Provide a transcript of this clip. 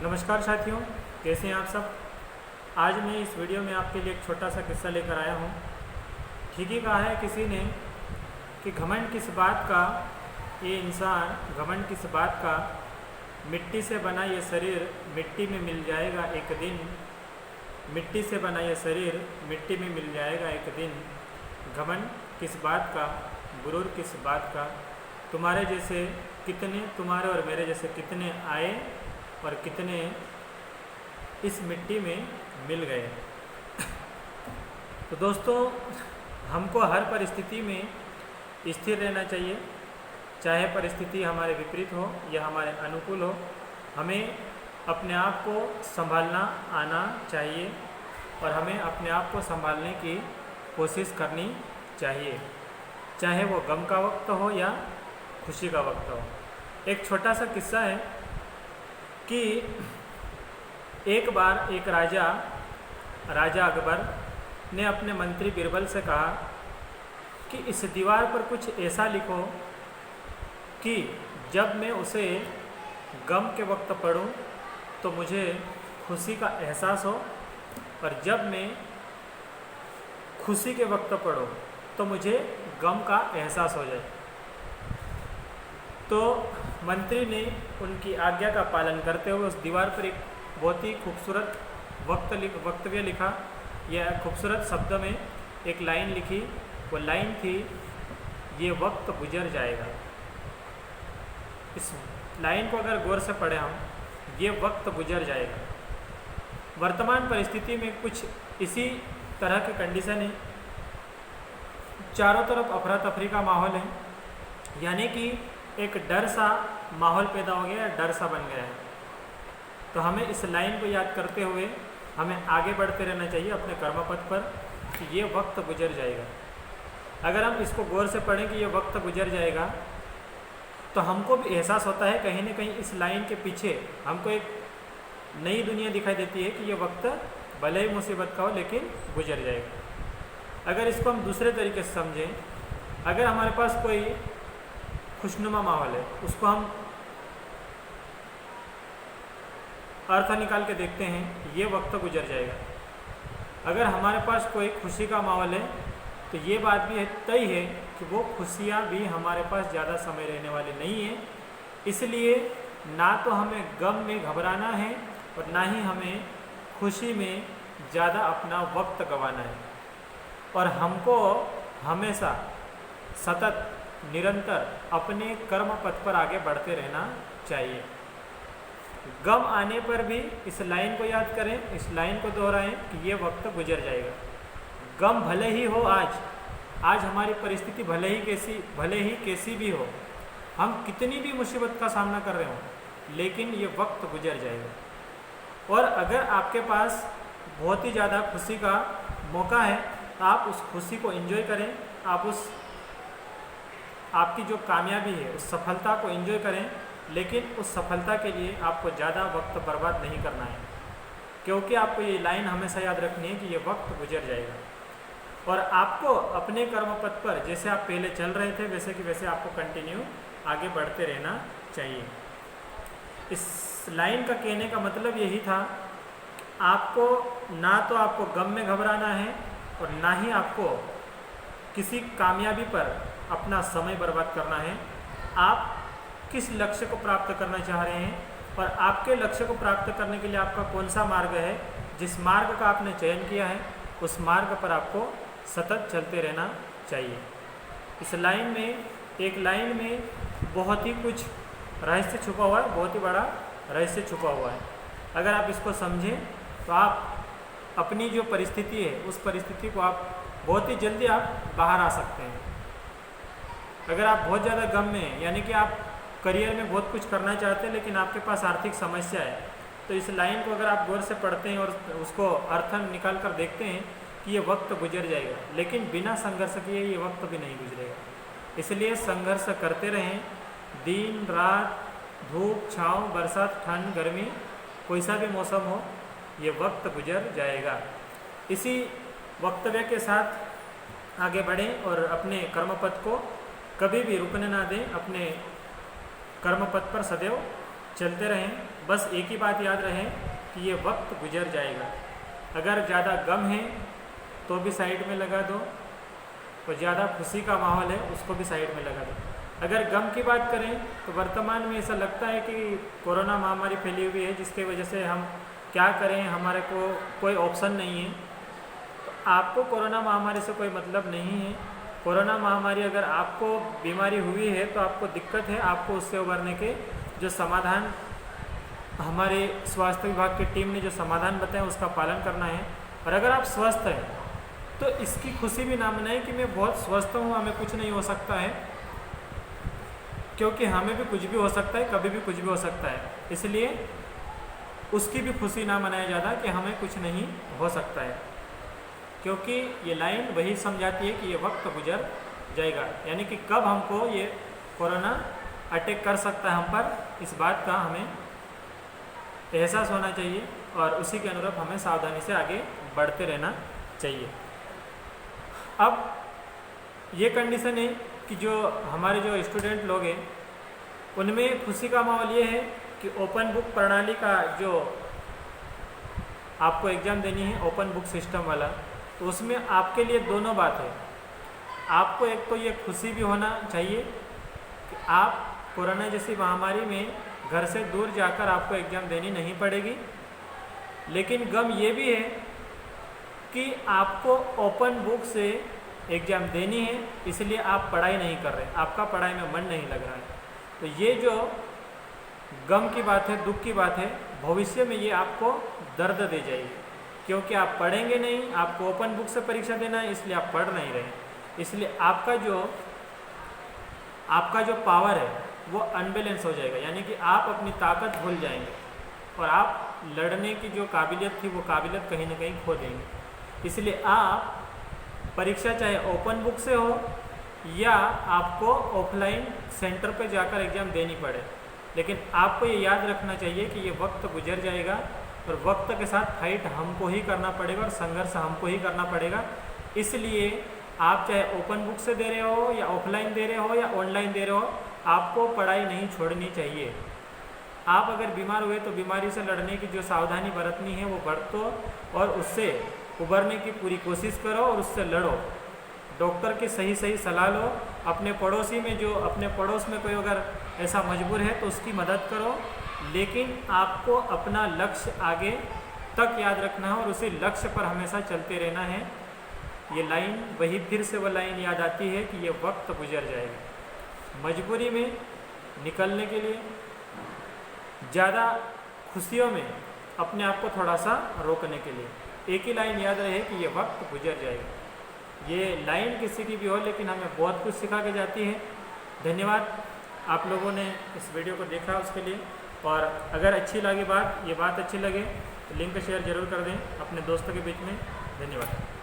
नमस्कार साथियों, कैसे हैं आप सब। आज मैं इस वीडियो में आपके लिए एक छोटा सा किस्सा लेकर आया हूँ। ठीक ही कहा है किसी ने कि घमंड किस बात का, ये इंसान घमंड किस बात का, मिट्टी से बना ये शरीर मिट्टी में मिल जाएगा एक दिन। मिट्टी से बना ये शरीर मिट्टी में मिल जाएगा एक दिन। घमंड किस बात का, गुरूर किस बात का। तुम्हारे जैसे कितने, तुम्हारे और मेरे जैसे कितने आए और कितने इस मिट्टी में मिल गए। तो दोस्तों, हमको हर परिस्थिति में स्थिर रहना चाहिए, चाहे परिस्थिति हमारे विपरीत हो या हमारे अनुकूल हो। हमें अपने आप को संभालना आना चाहिए और हमें अपने आप को संभालने की कोशिश करनी चाहिए, चाहे वो गम का वक्त हो या खुशी का वक्त हो। एक छोटा सा किस्सा है कि एक बार एक राजा अकबर ने अपने मंत्री बीरबल से कहा कि इस दीवार पर कुछ ऐसा लिखो कि जब मैं उसे गम के वक्त पढूं तो मुझे खुशी का एहसास हो, और जब मैं खुशी के वक्त पढूं तो मुझे गम का एहसास हो जाए। तो मंत्री ने उनकी आज्ञा का पालन करते हुए उस दीवार पर एक बहुत ही खूबसूरत वक्तव्य लिखा। यह खूबसूरत शब्द में एक लाइन लिखी। वो लाइन थी, ये वक्त गुजर जाएगा। इस लाइन को अगर गौर से पढ़े हम, ये वक्त गुजर जाएगा। वर्तमान परिस्थिति में कुछ इसी तरह की कंडीशन है। चारों तरफ अफरा तफरी का माहौल है, यानी कि एक डर सा माहौल पैदा हो गया है, डर सा बन गया है। तो हमें इस लाइन को याद करते हुए हमें आगे बढ़ते रहना चाहिए अपने कर्मपथ पर कि ये वक्त गुजर जाएगा। अगर हम इसको गौर से पढ़ें कि ये वक्त गुजर जाएगा, तो हमको भी एहसास होता है कहीं ना कहीं इस लाइन के पीछे हमको एक नई दुनिया दिखाई देती है कि ये वक्त भले ही मुसीबत का हो लेकिन गुजर जाएगा। अगर इसको हम दूसरे तरीके से समझें, अगर हमारे पास कोई खुशनुमा माहौल है, उसको हम अर्थ निकाल के देखते हैं, ये वक्त गुजर जाएगा। अगर हमारे पास कोई खुशी का माहौल है तो ये बात भी तय है कि वो खुशियाँ भी हमारे पास ज़्यादा समय रहने वाली नहीं है। इसलिए ना तो हमें गम में घबराना है और ना ही हमें खुशी में ज़्यादा अपना वक्त गंवाना है। और हमको हमेशा सतत निरंतर अपने कर्म पथ पर आगे बढ़ते रहना चाहिए। गम आने पर भी इस लाइन को याद करें, इस लाइन को दोहराएं कि ये वक्त गुजर जाएगा। गम भले ही हो, आज हमारी परिस्थिति भले ही कैसी भी हो, हम कितनी भी मुसीबत का सामना कर रहे हो, लेकिन ये वक्त गुजर जाएगा। और अगर आपके पास बहुत ही ज़्यादा खुशी का मौका है तो आप उस खुशी को एंजॉय करें। आप आपकी जो कामयाबी है, उस सफलता को एंजॉय करें, लेकिन उस सफलता के लिए आपको ज़्यादा वक्त बर्बाद नहीं करना है, क्योंकि आपको ये लाइन हमेशा याद रखनी है कि ये वक्त गुजर जाएगा। और आपको अपने कर्म पथ पर जैसे आप पहले चल रहे थे वैसे कि वैसे आपको कंटिन्यू आगे बढ़ते रहना चाहिए। इस लाइन का कहने का मतलब यही था, आपको ना तो आपको गम में घबराना है और ना ही आपको किसी कामयाबी पर अपना समय बर्बाद करना है। आप किस लक्ष्य को प्राप्त करना चाह रहे हैं और आपके लक्ष्य को प्राप्त करने के लिए आपका कौन सा मार्ग है, जिस मार्ग का आपने चयन किया है उस मार्ग पर आपको सतत चलते रहना चाहिए। इस लाइन में, एक लाइन में बहुत ही कुछ रहस्य छुपा हुआ है, बहुत ही बड़ा रहस्य छुपा हुआ है। अगर आप इसको समझें तो आप अपनी जो परिस्थिति है उस परिस्थिति को आप बहुत ही जल्दी आप बाहर आ सकते हैं। अगर आप बहुत ज़्यादा गम में हैं, यानी कि आप करियर में बहुत कुछ करना चाहते हैं लेकिन आपके पास आर्थिक समस्या है, तो इस लाइन को अगर आप गौर से पढ़ते हैं और उसको अर्थ निकाल कर देखते हैं कि ये वक्त गुजर जाएगा, लेकिन बिना संघर्ष किए ये वक्त भी नहीं गुजरेगा। इसलिए संघर्ष करते रहें। दिन रात, धूप छाँव, बरसात ठंड गर्मी, कोई सा भी मौसम हो, ये वक्त गुजर जाएगा। इसी वक्तव्य के साथ आगे बढ़ें और अपने कर्मपथ को कभी भी रुकने ना दें। अपने कर्मपथ पर सदैव चलते रहें। बस एक ही बात याद रहे कि ये वक्त गुजर जाएगा। अगर ज़्यादा गम है तो भी साइड में लगा दो, और ज़्यादा खुशी का माहौल है उसको भी साइड में लगा दो। अगर गम की बात करें तो वर्तमान में ऐसा लगता है कि कोरोना महामारी फैली हुई है, जिसके वजह से हम क्या करें, हमारे को कोई ऑप्शन नहीं है। तो आपको कोरोना महामारी से कोई मतलब नहीं है। कोरोना महामारी अगर आपको बीमारी हुई है तो आपको दिक्कत है, आपको उससे उबरने के जो समाधान हमारे स्वास्थ्य विभाग की टीम ने जो समाधान बताए उसका पालन करना है। और अगर आप स्वस्थ हैं तो इसकी खुशी भी ना मनाएं कि मैं बहुत स्वस्थ हूँ, हमें कुछ नहीं हो सकता है, क्योंकि हमें भी कुछ भी हो सकता है, कभी भी कुछ भी हो सकता है। इसलिए उसकी भी खुशी ना मनाया ज़्यादा कि हमें कुछ नहीं हो सकता है, क्योंकि ये लाइन वही समझाती है कि ये वक्त गुजर जाएगा, यानी कि कब हमको ये कोरोना अटैक कर सकता है हम पर, इस बात का हमें एहसास होना चाहिए और उसी के अनुरूप हमें सावधानी से आगे बढ़ते रहना चाहिए। अब ये कंडीशन है कि जो हमारे जो स्टूडेंट लोग हैं उनमें खुशी का माहौल ये है कि ओपन बुक प्रणाली का जो आपको एग्ज़ाम देनी है, ओपन बुक सिस्टम वाला, तो उसमें आपके लिए दोनों बात है। आपको एक तो ये खुशी भी होना चाहिए कि आप कोरोना जैसी महामारी में घर से दूर जाकर आपको एग्ज़ाम देनी नहीं पड़ेगी, लेकिन गम ये भी है कि आपको ओपन बुक से एग्ज़ाम देनी है, इसलिए आप पढ़ाई नहीं कर रहे, आपका पढ़ाई में मन नहीं लग रहा है। तो ये जो गम की बात है, दुख की बात है, भविष्य में ये आपको दर्द दे जाएगी, क्योंकि आप पढ़ेंगे नहीं, आपको ओपन बुक से परीक्षा देना है, इसलिए आप पढ़ नहीं रहे। इसलिए आपका जो पावर है वो अनबैलेंस हो जाएगा, यानी कि आप अपनी ताकत भूल जाएंगे और आप लड़ने की जो काबिलियत थी वो काबिलियत कहीं ना कहीं खो देंगे। इसलिए आप परीक्षा चाहे ओपन बुक से हो या आपको ऑफलाइन सेंटर पर जाकर एग्ज़ाम देनी पड़े, लेकिन आपको ये याद रखना चाहिए कि ये वक्त गुजर जाएगा और वक्त के साथ फाइट हमको ही करना पड़ेगा और संघर्ष हमको ही करना पड़ेगा। इसलिए आप चाहे ओपन बुक से दे रहे हो या ऑफलाइन दे रहे हो या ऑनलाइन दे रहे हो, आपको पढ़ाई नहीं छोड़नी चाहिए। आप अगर बीमार हुए तो बीमारी से लड़ने की जो सावधानी बरतनी है वो बरतो और उससे उबरने की पूरी कोशिश करो और उससे लड़ो। डॉक्टर की सही सलाह लो। अपने पड़ोसी में जो अपने पड़ोस में कोई अगर ऐसा मजबूर है तो उसकी मदद करो, लेकिन आपको अपना लक्ष्य आगे तक याद रखना है और उसी लक्ष्य पर हमेशा चलते रहना है। ये लाइन वही फिर से वो लाइन याद आती है कि ये वक्त गुजर जाएगा। मजबूरी में निकलने के लिए, ज़्यादा खुशियों में अपने आप को थोड़ा सा रोकने के लिए एक ही लाइन याद रहे कि ये वक्त गुजर जाएगा। ये लाइन किसी की भी हो लेकिन हमें बहुत कुछ सिखा के जाती है। धन्यवाद आप लोगों ने इस वीडियो को देखा उसके लिए, और अगर अच्छी लगी ये बात अच्छी लगे तो लिंक शेयर ज़रूर कर दें अपने दोस्तों के बीच में। धन्यवाद।